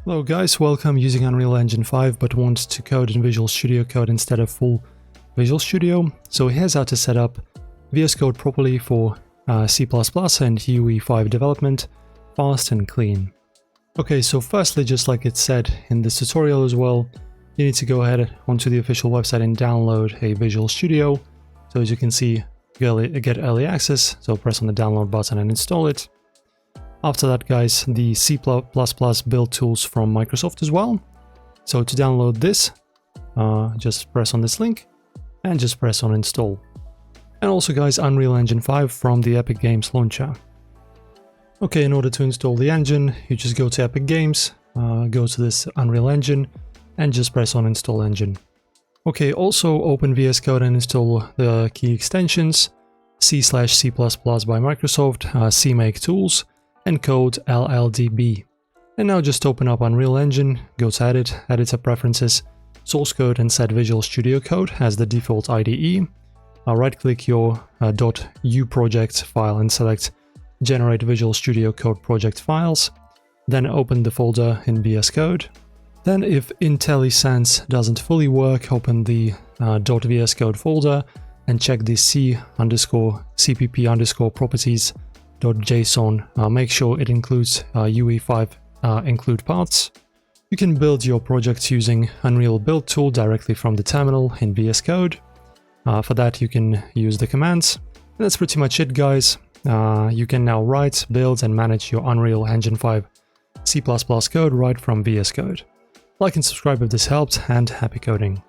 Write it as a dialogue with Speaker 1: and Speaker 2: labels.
Speaker 1: Hello guys, welcome. Using Unreal Engine 5 but want to code in Visual Studio Code instead of full Visual Studio. So here's how to set up VS Code properly for C++ and UE5 development, fast and clean. Okay, so firstly, just like it said in this tutorial as well, you need to go ahead onto the official website and download a Visual Studio. So as you can see, get early access, so press on the download button and install it. After that, guys, the C++ build tools from Microsoft as well. So to download this, just press on this link and just press on install. And also, guys, Unreal Engine 5 from the Epic Games launcher. Okay, in order to install the engine, you just go to Epic Games, go to this Unreal Engine and just press on install engine. Okay, also open VS Code and install the key extensions C/C++ by Microsoft, CMake tools, and code LLDB. And now just open up Unreal Engine, go to Edit, Editor Preferences, Source Code, and set Visual Studio Code as the default IDE. Right-click your .u project file and select Generate Visual Studio Code Project Files. Then open the folder in VS Code. Then if IntelliSense doesn't fully work, open the .vs code folder and check the c_cpp_properties.json. Make sure it includes UE5 include paths. You can build your projects using Unreal Build tool directly from the terminal in VS Code. For that, you can use the commands. And that's pretty much it, guys. You can now write, build, and manage your Unreal Engine 5 C++ code right from VS Code. Like and subscribe if this helped, and happy coding.